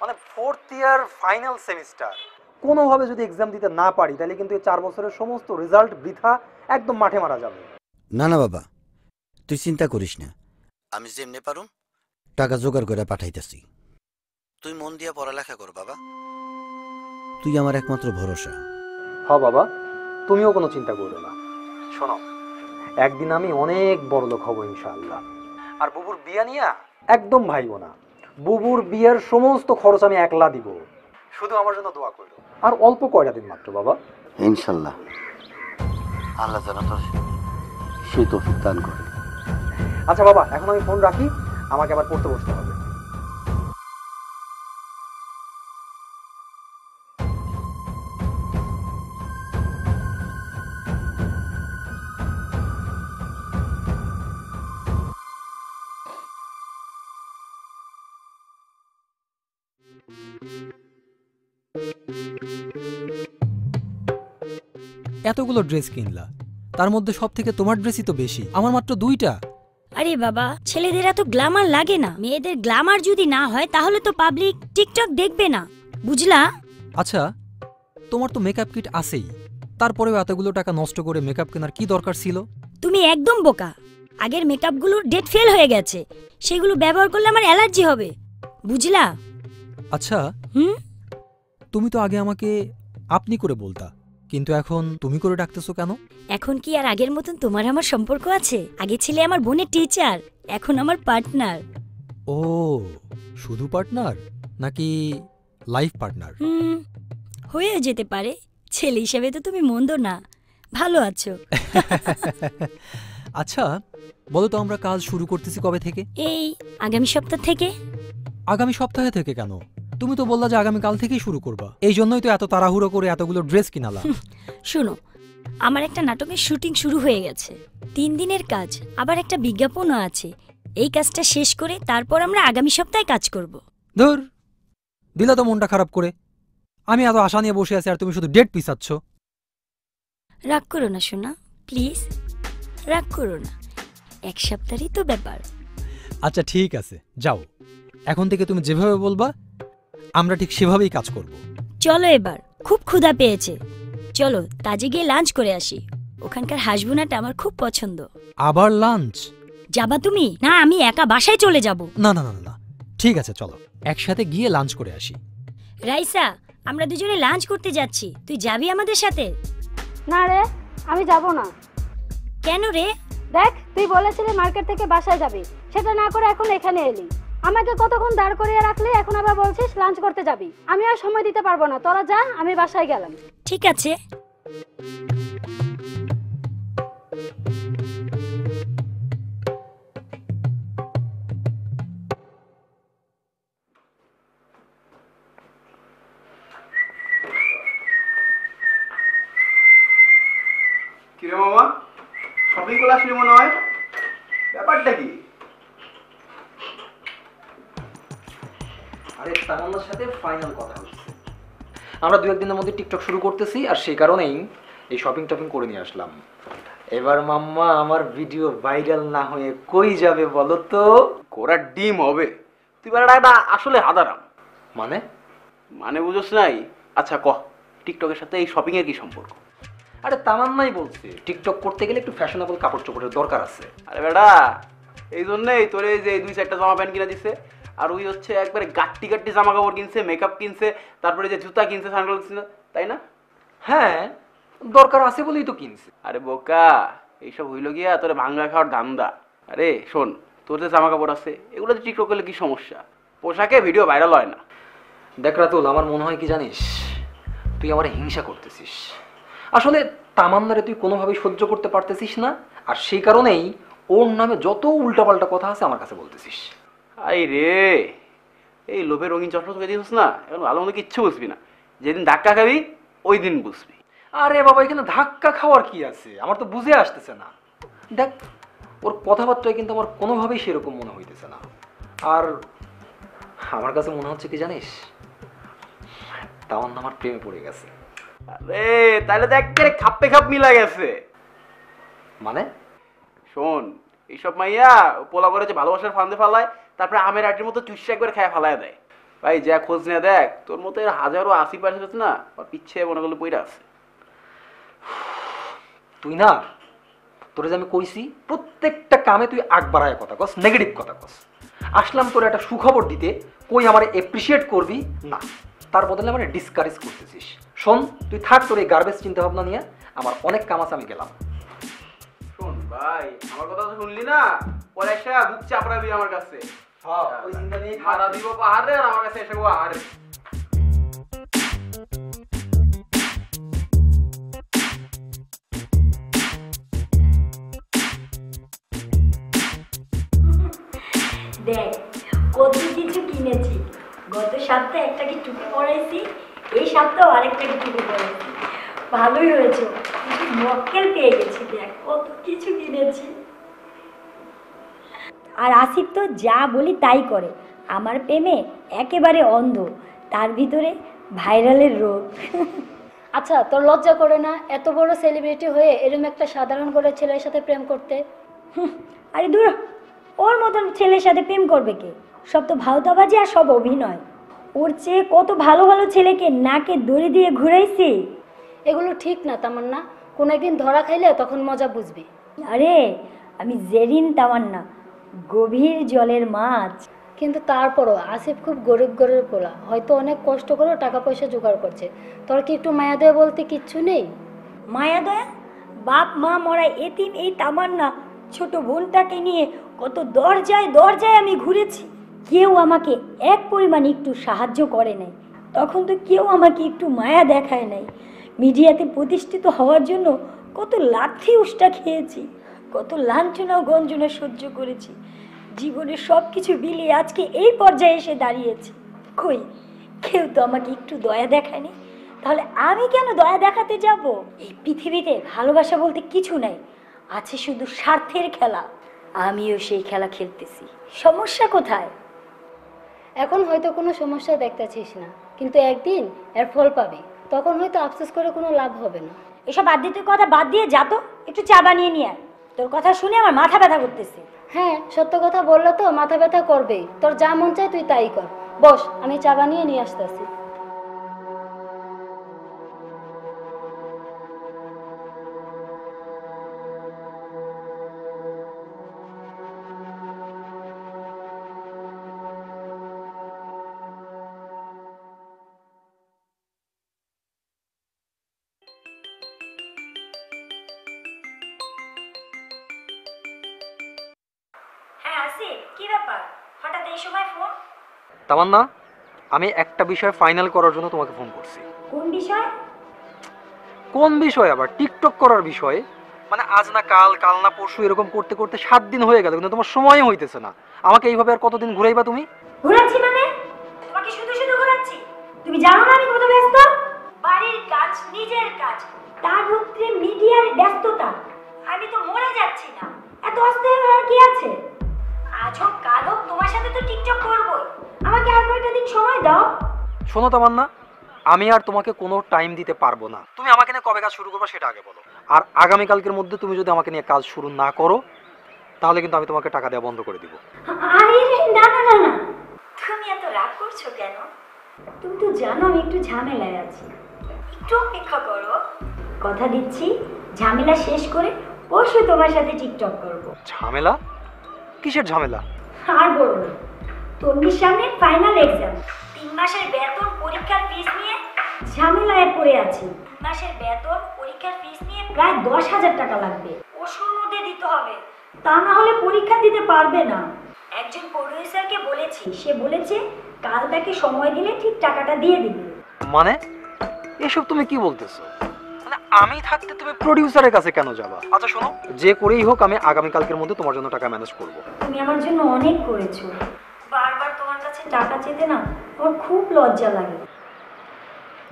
মানে 4th ইয়ার ফাইনাল সেমিস্টার, কোনোভাবে যদি এক্সাম দিতে না পারি তাহলে কিন্তু এই 4 বছরের সমস্ত রেজাল্ট বৃথা, একদম মাঠে মারা যাবে। না না বাবা, তুই চিন্তা করিস না, আমি যেমনে পারুম টাকা জোগাড় করে পাঠাইতেছি। তুই মন দিয়া পড়ালেখা কর বাবা, তুই আমার একমাত্র ভরসা। হ্যাঁ বাবা, তুমিও কোনো চিন্তা করবে না। শোনো, একদিন আমি অনেক বড় লোক হব ইনশাআল্লাহ। আর বুবুর বিয়া নিয়া একদম ভাইবো না, বুবুর বিয়ের সমস্ত খরচ আমি একলা দিব, শুধু আমার জন্য দোয়া করো। আর অল্প কয়টা দিন মাত্র বাবা, ইনশাল্লাহ আল্লাহ যেন তোর সেই তৌফিক দান করে। আচ্ছা বাবা, এখন আমি ফোন রাখি, আমাকে আবার পড়তে বসতে হবে। এতগুলো ড্রেস কিনলা, তার মধ্যে সব থেকে তোমার ড্রেসই তো বেশি, আমার মাত্র 2টা। আরে বাবা, ছেলেদের এত গ্ল্যামার লাগে না, মেয়েদের গ্ল্যামার যদি না হয় তাহলে তো পাবলিক টিকটক দেখবে না, বুঝলা? আচ্ছা তোমার তো মেকআপ কিট আছেই, তারপরেও এতগুলো টাকা নষ্ট করে মেকআপ কেনার কি দরকার ছিল? তুমি একদম বোকা। আগের মেকআপগুলোর ডেট ফেল হয়ে গেছে, সেগুলো ব্যবহার করলে আমার অ্যালার্জি হবে, বুঝলা? আচ্ছা তুমি তো আগে আমাকে আপনি করে বলতা, কিন্তু এখন তুমি করে ডাকতেছো কেন? এখন কি আর আগের মতন তোমার আমার সম্পর্ক আছে? আগে ছিলে আমার বোনের টিচার, এখন আমার পার্টনার। ও শুধু পার্টনার নাকি লাইফ পার্টনার? হয়ে যেতে পারে, ছেলে হিসেবে তো তুমি মন্দ না, ভালো আছো। আচ্ছা বলো তো, আমরা কাজ শুরু করতেছি কবে থেকে? এই আগামী সপ্তাহ থেকে। আগামী সপ্তাহে থেকে কেন? তুমি তো বললা যে আগামী কাল থেকেই শুরু করবা, এই জন্যই তো এত তাড়াহুড়ো করে এতগুলো ড্রেস কিনালা। শোনো, আমার একটা নাটকের শুটিং শুরু হয়ে গেছে, 3 দিনের কাজ, আবার একটা বিজ্ঞাপনও আছে। এই কাজটা শেষ করে তারপর আমরা আগামী সপ্তাহে কাজ করব। ধুর, দিলা তো মনটা খারাপ করে। আমি এত আশা নিয়ে বসে আছি আর তুমি শুধু ডেট পিছাচ্ছ। রাগ করো না সোনা, প্লিজ রাগ করো না, 1 সপ্তাহেরই তো ব্যাপার। আচ্ছা ঠিক আছে, যাও। এখন থেকে তুমি যেভাবে বলবা আমরা ঠিক সেভাবেই কাজ করব। চলো এবার, খুব ক্ষুধা পেয়েছে, চলো তাজে গিয়ে লাঞ্চ করে আসি। ওখানকার হাঁসভুনাটা আমার খুব পছন্দ। আবার লাঞ্চ? যাবা তুমি? না, আমি একা বাসায় চলে যাব। না না না না, ঠিক আছে চলো একসাথে গিয়ে লাঞ্চ করে আসি। রাইসা, আমরা দুজনে লাঞ্চ করতে যাচ্ছি, তুই যাবি আমাদের সাথে? না রে, আমি যাব না। কেন রে? দেখ, তুই বলেছিলি মার্কেট থেকে বাসায় যাবি, সেটা না করে এখন এখানে এলি। আমাকে কতক্ষণ দাঁড় করিয়ে রাখলি, এখন আবার বলছিস লাঞ্চ করতে যাবি। আমি আর সময় দিতে পারবো না, তোরা যা, আমি বাসায় গেলাম। ঠিক আছে। কিরে মামা, শপিং করে আসলি মনে হয়, ব্যাপারটা কি? আরে তামান্নার সাথে ফাইনাল কথা হচ্ছে, আমরা 2-1 দিনের মধ্যে টিকটক শুরু করতেছি, আর সেই কারণেই এই শপিং টপিং করে নিয়ে আসলাম। এবার মাম্মা আমার ভিডিও ভাইরাল না হয়ে কই যাবে বলো তো? ঘোড়ার ডিম হবে। তুই বেড়াটা আসলে হাদারাম। মানে? মানে বুঝোস নাই? আচ্ছা ক, টিকটকের সাথে এই শপিং এর কি সম্পর্ক? আরে তামান্নাই বলছে টিকটক করতে গেলে একটু ফ্যাশনেবল কাপড় চোপড়ের দরকার আছে। আরে বেটা, এই জন্যই তোর এই যে 2-4টা জামা প্যান্ট কিনে দিছে, আর ওই হচ্ছে একবারে গাট্টি গাট্টি জামা কাপড় কিনছে, মেকআপ কিনছে, তারপরে যে জুতা কিনছে, সানগ্লাস কিনছে, তাই না? হ্যাঁ, দরকার আছে বলেই তো কিনছে। আরে বোকা, এইসব হইল গিয়া তোর ভাঙ্গা খাওয়ার ধান্দা। আরে শোন, তোর যে জামা কাপড় আছে এগুলো তো টিকটক করলে কি সমস্যা? পোশাকে ভিডিও ভাইরাল হয় না। দেখ রাতুল, আমার মনে হয় কি জানিস, তুই আমার হিংসা করতেছিস। আসলে তামান্নারে তুই কোনোভাবেই সহ্য করতে পারতেছিস না, আর সেই কারণেই ওর নামে যত উল্টাপাল্টা কথা আছে আমার কাছে বলতেছিস। আই রে, এই লোভের রঙিন চশমা তোকে দিস না, এখন ভালো মতো কিচ্ছু বুঝবি না। যেদিন ধাক্কা খাবি ওই দিন বুঝবি। আরে বাবা, এখানে ধাক্কা খাওয়ার কি আছে? আমার তো বুঝে আসতেছে না। দেখ, ওর কথাবার্তায় কিন্তু আমার কোনোভাবেই সেরকম মনে হইতেছে না। আর আমার কাছে মনে হচ্ছে কি জানিস, তামান্না আমার প্রেমে পড়ে গেছে। আরে তাহলে তো একেবারে খাপে খাপ মিলা গেছে। মানে? শোন, এইসব মাইয়া পোলা করে যে ভালোবাসার ফান্দে ফালায়, তারপরে আমের আটির মতো চুষে একবার খায় ফালায় দেয়। ভাই যা খোঁজ নিয়ে দেখ, তোর মতো এর 1080% আছে না, আর পিচ্ছে মনে করলে পইরা আছে। তুই না, তোরে যে আমি কইছি প্রত্যেকটা কামে তুই আগ বাড়ায় কথা কস, নেগেটিভ কথা কস। আসলাম তোর একটা সুখবর দিতে, কই আমার এপ্রিসিয়েট করবি না, তার বদলে আমার ডিসকারেজ করতেছিস। শোন, তুই থাক তোর এই গার্বেজ চিন্তা ভাবনা নিয়ে, আমার অনেক কাম আছে, আমি গেলাম। শোন ভাই, আমার কথা তো শুনলি না, পরে এসে বুক চাপড়াবি আমার কাছে। ওই চিন্তা নিয়ে ভাড়া দিব পাহাড়ে, আর আমার কাছে এসে আহারে। দেখ কত কিছু কিনেছি। গত সপ্তাহে একটা কি টুপি পরাইছি, এই সপ্তাহে আরেকটা কি টুপি পরাইছি। ভালোই হয়েছে, মক্কেল পেয়ে গেছি। দেখ কত কিছু কিনেছি। আর আসিফ তো যা বলি তাই করে, আমার প্রেমে একেবারে অন্ধ, তার ভিতরে ভাইরালের রোগ। আচ্ছা, তোর লজ্জা করে না এত বড় সেলিব্রিটি হয়ে এরকম একটা সাধারণ করে ছেলের সাথে প্রেম করতে? আরে দূর, ওর মতন ছেলের সাথে প্রেম করবে কে? সব তো ভাওতাবাজি আর সব অভিনয়। ওর চেয়ে কত ভালো ভালো ছেলেকে নাকে দড়ি দিয়ে ঘুরাইছি। এগুলো ঠিক না তামান্না, কোনো একদিন ধরা খাইলে তখন মজা বুঝবি। আরে আমি জেরিন তামান্না, গভীর জলের মাছ। কিন্তু তারপরও আসিফ খুব গরিব গরিব পোলা, হয়তো অনেক কষ্ট করে টাকা পয়সা জোগাড় করছে। তোর কি একটু মায়া দয়া বলতে কিচ্ছু নেই? মায়া দয়া? বাপ মা মরা এতিম এই তামান্না ছোট বোনটাকে নিয়ে কত দরজায় দরজায় আমি ঘুরেছি, কেউ আমাকে এক পরিমাণ একটু সাহায্য করে নাই। তখন তো কেউ আমাকে একটু মায়া দেখায় নাই। মিডিয়াতে প্রতিষ্ঠিত হওয়ার জন্য কত লাথি উষ্টা খেয়েছি, কত লাঞ্ছনা ও গঞ্জনা সহ্য করেছি। জীবনের সব কিছু বিলিয়ে আজকে এই পর্যায়ে এসে দাঁড়িয়েছি। কই কেউ তো আমাকে একটু দয়া দেখায়নি, তাহলে আমি কেন দয়া দেখাতে যাব? এই পৃথিবীতে ভালোবাসা বলতে কিছু নাই, আছে শুধু স্বার্থের খেলা। আমিও সেই খেলা খেলতেছি। সমস্যা কোথায়? এখন হয়তো কোনো সমস্যা দেখতেছিস না, কিন্তু একদিন এর ফল পাবি, তখন হয়তো আফসোস করে কোনো লাভ হবে না। এসব আদিত্যের কথা বাদ দিয়ে যা তো, একটু চা বানিয়ে নিয়ে আয়। তোর কথা শুনে আমার মাথা ব্যথা করতেছে। হ্যাঁ, সত্য কথা বললে তো মাথা ব্যথা করবেই। তোর যা মন চায় তুই তাই কর। বস, আমি চা বানিয়ে নিয়ে আসতেছি। হ্যাঁ আসিফ, কি ব্যাপার হঠাৎ এই সময় ফোন? তামান্না, আমি একটা বিষয় ফাইনাল করার জন্য তোমাকে ফোন করছি। কোন বিষয়? কোন বিষয় আবার? টিকটক করার বিষয়ে। মানে আজ না কাল, কাল না পরশু, এরকম করতে করতে 7 দিন হয়ে গেল, কিন্তু তোমার সময় হইতেছে না। আমাকে এইভাবে আর কতদিন ঘুরাইবা তুমি? ঘোরাচ্ছি মানে? তোমাকে শুধু শুধু ঘোরাচ্ছি? তুমি জানো না আমি কত ব্যস্ত? বাড়ির কাজ, নিজের কাজ, তার মধ্যে মিডিয়ার ব্যস্ততা। আমি তো মরে যাচ্ছি না, এত অস্থির হওয়ার কি আছে? আজ হোক কাল হোক তোমার সাথে তো টিকটক করবোই। আমাকে আর কয়েকটা দিন সময় দাও। শোনো তামান্না, আমি আর তোমাকে কোনো টাইম দিতে পারবো না। তুমি আমাকে নিয়ে কবে কাজ শুরু করবে সেটা আগে বলো। আর আগামীকালকের মধ্যে তুমি যদি আমাকে নিয়ে কাজ শুরু না করো, তাহলে কিন্তু আমি তোমাকে টাকা দেওয়া বন্ধ করে দিব। আরে না না না না, তুমি এত রাগ করছো কেন? তুমি তো জানো আমি একটু ঝামেলায় আছি, একটু অপেক্ষা করো। কথা দিচ্ছি ঝামেলা শেষ করে পরশু তোমার সাথে টিকটক করব। ঝামেলা? কিসের ঝামেলা? আর বলো না, তন্নির সামনে ফাইনাল এক্সাম, 3 মাসের বেতন পরীক্ষার ফিস নিয়ে ঝামেলায় পড়ে আছি। 3 মাসের বেতন পরীক্ষার ফিস নিয়ে প্রায় 10,000 টাকা লাগবে, পরশুর মধ্যে দিতে হবে, তা না হলে পরীক্ষা দিতে পারবে না। একজন প্রডিউসারকে বলেছি, সে বলেছে কাল তাকে সময় দিলে ঠিক টাকাটা দিয়ে দিবে। মানে এসব তুমি কি বলতেছো? মানে আমি থাকতে তুমি প্রোডিউসারের কাছে কেন যাবা? আচ্ছা শোনো, যে করেই হোক আমি আগামীকালকের মধ্যে তোমার জন্য টাকা ম্যানেজ করব। তুমি আমার জন্য অনেক করেছো, বারবার তোমার কাছে টাকা চেতে না আমার খুব লজ্জা লাগে।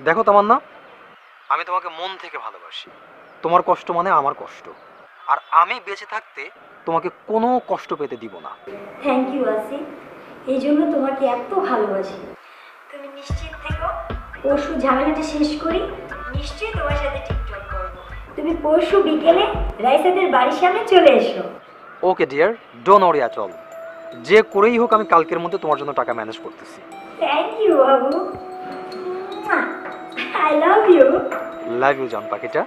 দেখো তামান্না, আমি তোমাকে মন থেকে ভালোবাসি। তোমার কষ্ট মানে আমার কষ্ট, আর আমি বেঁচে থাকতে তোমাকে কোনো কষ্ট পেতে দিব না। থ্যাংক ইউ আসিফ, এই জন্য তোমাকে এত ভালোবাসি। তুমি নিশ্চিত থেকো, পরশু ঝামেলাটা শেষ করি, নিশ্চয়ই তোমার সাথে টিকটক করবো। তুমি পরশু বিকেলে রাইসাদের বাড়ির সামনে চলে এসো। Okay dear, don't worry at all. যে করেই হোক আমি কালকের মধ্যে তোমার জন্য টাকা ম্যানেজ করতেছি। থ্যাংক ইউ বাবু, I love you. Love you জান পাখিটা।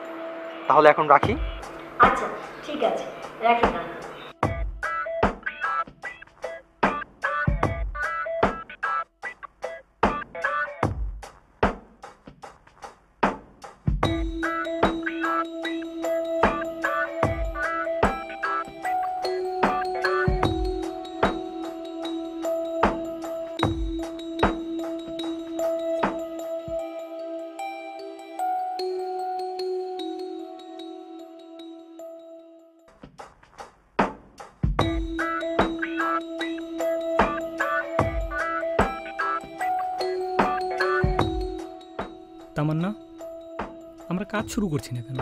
তাহলে এখন রাখি। আচ্ছা ঠিক আছে, রাখি না। তামান্না, আমরা কাজ শুরু করছি না কেন?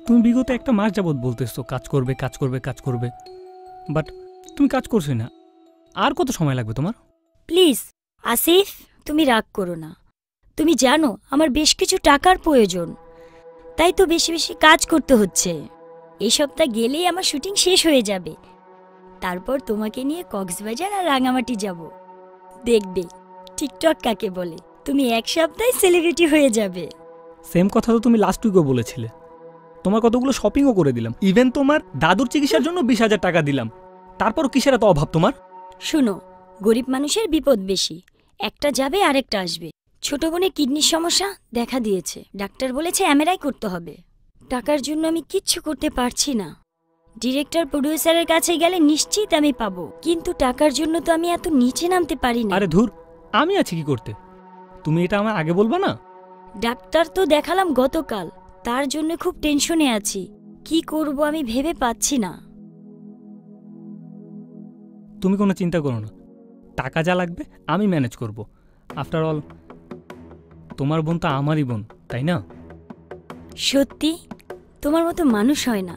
তুমি বিগত 1 মাস যাবৎ বলতেছো কাজ করবে কাজ করবে কাজ করবে, বাট তুমি কাজ করছো না। আর কত সময় লাগবে তোমার? প্লিজ আসিফ, তুমি রাগ করো না। তুমি জানো আমার বেশ কিছু টাকার প্রয়োজন, তাই তো বেশি বেশি কাজ করতে হচ্ছে। এই সপ্তাহ গেলেই আমার শুটিং শেষ হয়ে যাবে, তারপর তোমাকে নিয়ে কক্সবাজার আর রাঙামাটি যাব। দেখবে টিকটক কাকে বলে, তুমি 1 সপ্তাহে সেলিব্রিটি হয়ে যাবে। সেম কথা তো তুমি লাস্ট উইকও বলেছিলে। তোমার কতগুলো শপিংও করে দিলাম, ইভেন তোমার দাদুর চিকিৎসার জন্য 20,000 টাকা দিলাম। তারপরও কিসের এত অভাব তোমার? শুনো, গরিব মানুষের বিপদ বেশি, একটা যাবে আরেকটা আসবে। ছোট বোনের কিডনির সমস্যা দেখা দিয়েছে, ডাক্তার বলেছে এমআরআই করতে হবে। টাকার জন্য আমি কিচ্ছু করতে পারছি না। ডিরেক্টর প্রোডিউসারের কাছে গেলে নিশ্চিত আমি পাবো, কিন্তু টাকার জন্য তো আমি এত নিচে নামতে পারি না। আরে ধুর, আমি আছি কি করতে? তুমি এটা আমায় আগে বলবা না? ডাক্তার তো দেখালাম গতকাল, তার জন্য খুব টেনশনে আছি। কি করব আমি ভেবে পাচ্ছি না। তুমি কোনো চিন্তা করো না, টাকা যা লাগবে আমি ম্যানেজ করব। আফটার অল তোমার বোন তো আমারই বোন, তাই না? সত্যি তোমার মতো মানুষ হয় না,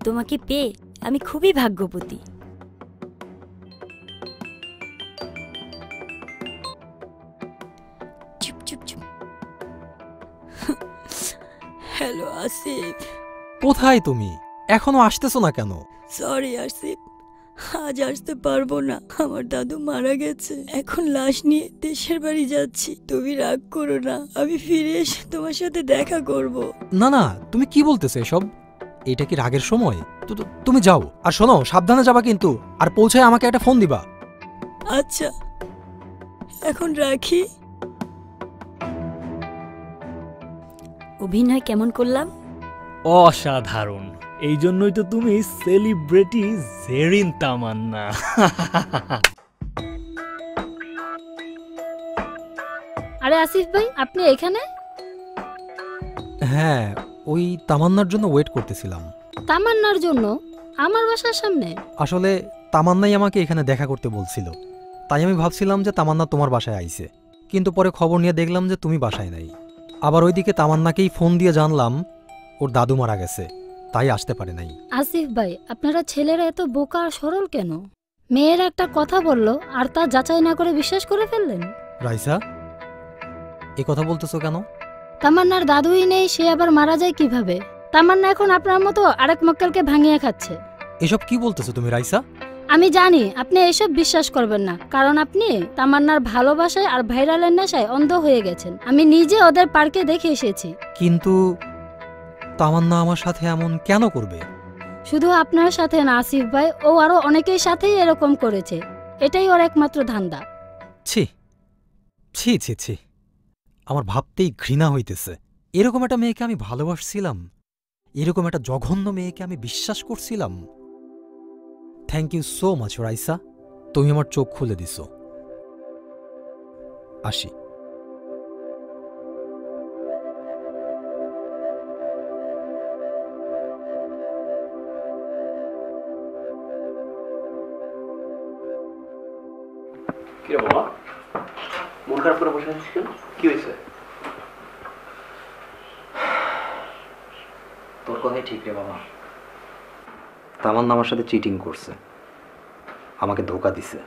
তোমাকে পেয়ে আমি খুবই ভাগ্যবতী। হ্যালো আসিফ। কোথায় তুমি? এখনো আসতেছো না কেন? সরি আসিফ, আজ আসতে পারবো না, আমার দাদু মারা গেছে। এখন লাশ নিয়ে দেশের বাড়ি যাচ্ছি। তুমি রাগ করো না, আমি ফিরে এসে তোমার সাথে দেখা করব। না না, তুমি কি বলতেছো এসব? এটা কি রাগের সময়? তুমি যাও, আর শোনো সাবধানে যাবা কিন্তু, আর পৌঁছায় আমাকে একটা ফোন দিবা। আচ্ছা, এখন রাখি। অভিনয় কেমন করলাম? অসাধারণ। এই জন্যই তো তুমি সেলিব্রিটি জেরিন তামান্না। আরে আসিফ ভাই, আপনি এখানে? হ্যাঁ, ওই তামান্নার জন্য ওয়েট করতেছিলাম। তামান্নার জন্য? আমার বাসার সামনে? আসলে তামান্নাই আমাকে এখানে দেখা করতে বলছিল, তাই আমি ভাবছিলাম যে তামান্না তোমার বাসায় আইছে, কিন্তু পরে খবর নিয়ে দেখলাম যে তুমি বাসায় নাই। আবার ওইদিকে তামান্নাকেই ফোন দিয়ে জানলাম ওর দাদু মারা গেছে, তাই আসতে পারে নাই। আসিফ ভাই, আপনারা ছেলেরা এত বোকা আর সরল কেন? মেয়েরা একটা কথা বললো আর তা যাচাই না করে বিশ্বাস করে ফেললেন। রাইসা, এ কথা বলতেছো কেন? তামান্নার দাদুই নেই, সে আবার মারা যায় কিভাবে? তামান্না এখন আপনার মতো আরেক মক্কেলকে ভাঙিয়ে খাচ্ছে। এসব কি বলতেছো তুমি রাইসা? আমি জানি আপনি এসব বিশ্বাস করবেন না, কারণ আপনি তামান্নার ভালোবাসায় আর ভাইরালের নেশায় অন্ধ হয়ে গেছেন। আমি নিজে ওদের পার্কে দেখে এসেছি। কিন্তু তামান্না আমার সাথে এমন কেন করবে? শুধু আপনার সাথে না আসিফ ভাই, ও আরো অনেকের সাথেই এরকম করেছে। এটাই ওর একমাত্র ধান্দা। ছি ছি ছি ছি, আমার ভাবতেই ঘৃণা হইতেছে। এরকম একটা মেয়েকে আমি ভালোবাসছিলাম, এরকম একটা জঘন্য মেয়েকে আমি বিশ্বাস করছিলাম। Thank you so much Raisa, তুমি আমার চোখ খুলে দিছো। আসি। কিরে বাবা, মন খারাপ করে বসে আছিস কেন? কি হয়েছে? তোর কথাই ঠিক রে বাবা, তামান্না আমার সাথে চিটিং করছে, আমাকে ধোকা দিছে।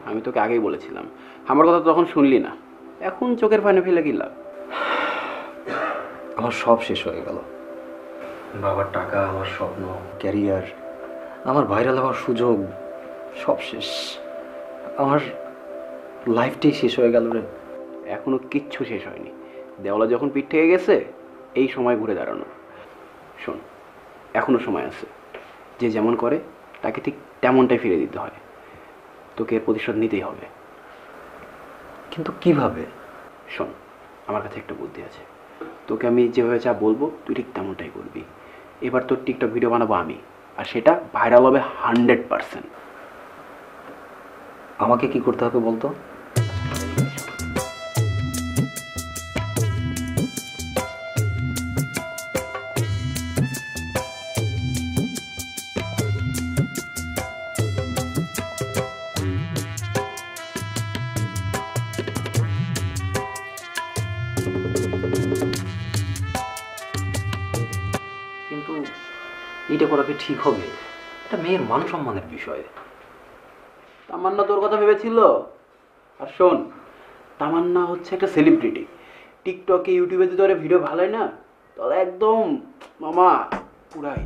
আমি তোকে আগেই বলেছিলাম, আমার কথা তখন শুনলি না। এখন চোখের পানি ফেলে কি লাভ? আমার সব শেষ হয়ে গেল। বাবার টাকা, আমার স্বপ্ন, ক্যারিয়ার, আমার ভাইরাল হওয়ার সুযোগ, সব শেষ। আমার লাইফটাই শেষ হয়ে গেল রে। এখনো কিচ্ছু শেষ হয়নি। দেওয়ালা যখন পিঠ থেকে গেছে, এই সময় ঘুরে দাঁড়ানো। শোন, এখনো সময় আছে। যে যেমন করে তাকে ঠিক তেমনটাই ফিরে দিতে হয়। তোকে এর প্রতিশোধ নিতেই হবে। কিন্তু কিভাবে? শোন, আমার কাছে একটা বুদ্ধি আছে। তোকে আমি যেভাবে যা বলবো তুই ঠিক তেমনটাই করবি। এবার তোর টিকটক ভিডিও বানাবো আমি, আর সেটা ভাইরাল হবে 100%। আমাকে কি করতে হবে বলতো? কিন্তু এটা করা কি ঠিক হবে? এটা মেয়ের মান সম্মানের বিষয়। তামান্না তোর কথা ভেবেছিল? আর শোন, তামান্না হচ্ছে একটা সেলিব্রিটি। টিকটকে, ইউটিউবে যদি তোর ভিডিও ভালো হয় না, তাহলে একদম মামা পুরাই।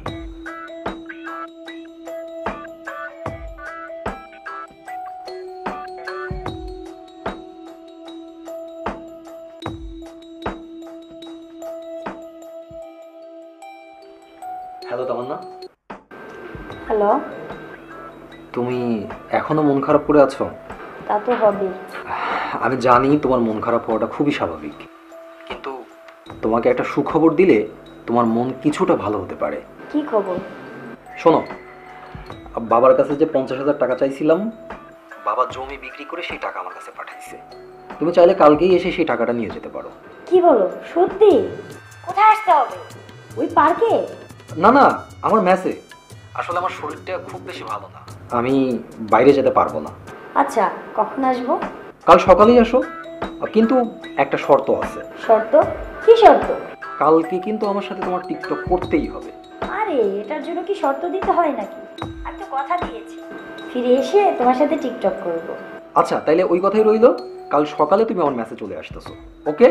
হ্যালো তামান্না। হ্যালো। তুমি এখনো মন খারাপ করে আছো? তা তো হবে। আমি জানি তোমার মন খারাপ হওয়াটা খুবই স্বাভাবিক, কিন্তু তোমাকে একটা সুখবর দিলে তোমার মন কিছুটা ভালো হতে পারে। কি খবর? শোনো, বাবার কাছে যে 50,000 টাকা চাইছিলাম, বাবা জমি বিক্রি করে সেই টাকা আমার কাছে পাঠাইছে। তুমি চাইলে কালকেই এসে সেই টাকাটা নিয়ে যেতে পারো। কি বলো, সত্যি? কোথায় আসতে হবে? ওই পার্কে? না না, আমার মেসে। আসলে আমার শরীরটা খুব বেশি ভালো না, আমি বাইরে যেতে পারবো না। আচ্ছা, কখন আসবো? কাল সকালেই আসো, কিন্তু একটা শর্ত আছে। শর্ত? কি শর্ত? কালকে কিন্তু আমার সাথে তোমার টিকটক করতেই হবে। আরে, এটার জন্য কি শর্ত দিতে হয় নাকি? আমি তো কথা দিয়েছি, ফিরে এসে তোমার সাথে টিকটক করব। আচ্ছা, তাইলে ওই কথাই রইলো, কাল সকালে তুমি আমার মেসে চলে আসতেছো। ওকে?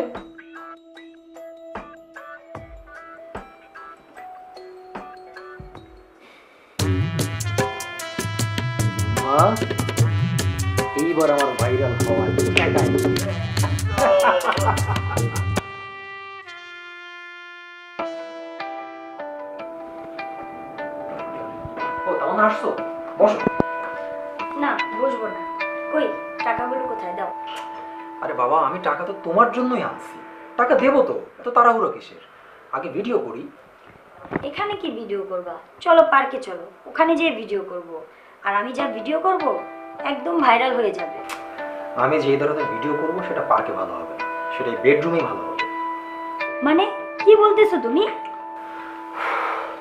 মা, এইবার আমার ভাইরাল হওয়ার টাকাই। ও তাহলে আসছো, বসো। না, বসবো না। কই টাকাগুলো কোথায় দাও? আরে বাবা, আমি টাকা তো তোমার জন্যই আনছি, টাকা দেবো তো, এত তাড়াহুড়ো কিসের? আগে ভিডিও করি। এখানে কি ভিডিও করবা? চলো পার্কে চলো, ওখানে যেয়ে ভিডিও করব। আর আমি যা ভিডিও করব একদম ভাইরাল হয়ে যাবে। আমি যে ধরনের ভিডিও করব সেটা পার্কে ভালো হবে, সেটাই বেডরুমেই ভালো হবে। মানে কি বলতেছো তুমি?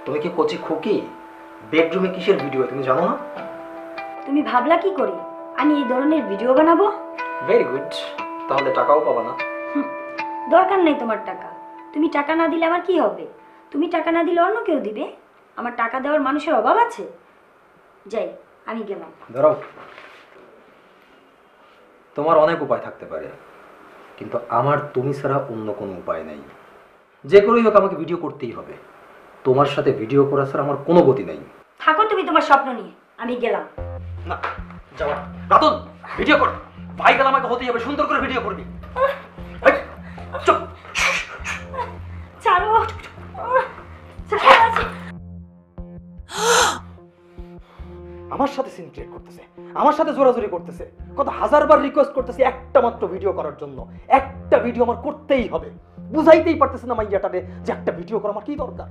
তুমি কি কচি খুকি? বেডরুমে কিসের ভিডিও তুমি জানো না? তুমি ভাবলা কি করে আমি এই ধরনের ভিডিও বানাবো? ভেরি গুড, তাহলে টাকাও পাবা না। দরকার নেই তোমার টাকা। তুমি টাকা না দিলে আমার কি হবে? তুমি টাকা না দিলে অন্য কেউ দিবে। আমার টাকা দেওয়ার মানুষের অভাব আছে? যাই, আমি গেলাম। ধরো, তোমার অনেক উপায় থাকতে পারে, কিন্তু আমার তুমি ছাড়া অন্য কোনো উপায় নেই। যে করেই হোক আমাকে ভিডিও করতেই হবে। তোমার সাথে ভিডিও করা ছাড়া আমার কোনো গতি নেই। থাকো তুমি তোমার স্বপ্ন নিয়ে, আমি গেলাম। না, যাও। রাতুল, ভিডিও কর। ভাইরাল আমাকে হতেই হবে, সুন্দর করে ভিডিও করবি। চুপ। ছাড়ো। আমার সাথে সিন ক্রিয়েট করতেছে, আমার সাথে জোরাজোরি করতেছে, কত হাজারবার রিকোয়েস্ট করতেছি একটা মাত্র ভিডিও করার জন্য। একটা ভিডিও আমার করতেই হবে। বুঝাইতেই পারতেছে না মাইয়াটারে যে একটা ভিডিও করা আমার কি দরকার।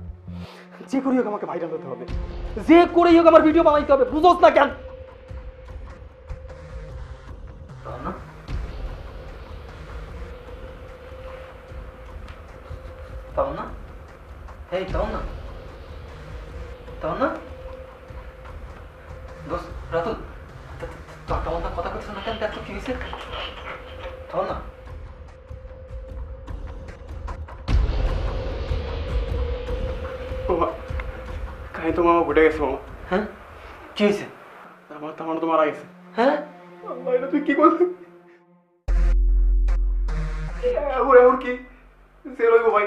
যে করেই হোক আমাকে ভাইরাল হতে হবে, যে করেই হোক আমার ভিডিও বানাইতে হবে। বুঝোস না কেন? তাও না, এই তাও না, তাও না দোস্ত। রাতুল, তাও না কথা কথা না কেন? দেখো কি হয়েছে? তাও না। কাহিনী তো মামা ঘুটে গেছে মামা। হ্যাঁ, কি হয়েছে? আমার তো মারা গেছে। হ্যাঁ, আল্লাহ, এটা তুই কি করলি? এখন কি সেল হইব ভাই?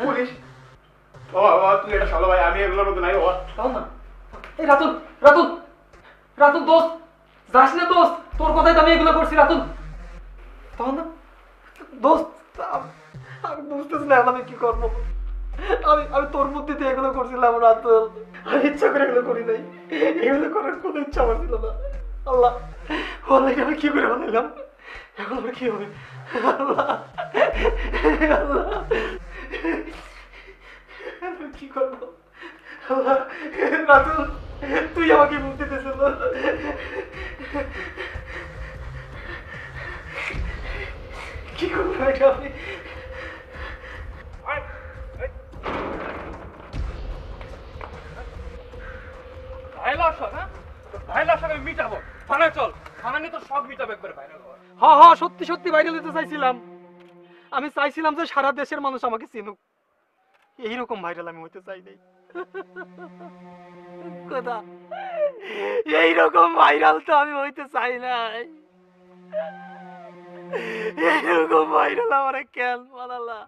পুলিশ বাবা, বাবা তুই এটা সালো ভাই, আমি এগুলোর মধ্যে নাই বাবা। তাও না। এই রাতুল, রাতুল, রাতুল দোস্ত, যাস না দোস্ত, তোর কথাই তো আমি এগুলো করছি। রাতুল, তাও না দোস্ত, আমি বুঝতেছি না আমি কি করবো। আমি তোর বুদ্ধিতে এগুলো করছিলাম রাতুল, আমি ইচ্ছা করে এগুলো করি নাই। এগুলো করার কোনো ইচ্ছা আমার ছিল না। আল্লাহ, অনলাইনে আমি কি করে বানাইলাম? এখন আমার কি হবে? আল্লাহ, আল্লাহ, আমি কি করবো? আল্লাহ, রাতুল, তুই আমাকে বুদ্ধি দিয়েছিল। কি করবো এটা আমি? হ্যাঁ, সত্যি সত্যি ভাইরাল হতে চাইছিলাম। আমি চাইছিলাম যে সারা দেশের মানুষ আমাকে চিনুক। এইরকম ভাইরাল আমি হইতে চাই নাই। কথা, এইরকম ভাইরাল তো আমি হইতে চাই নাই। এইরকম ভাইরাল আমার কেন বানালা?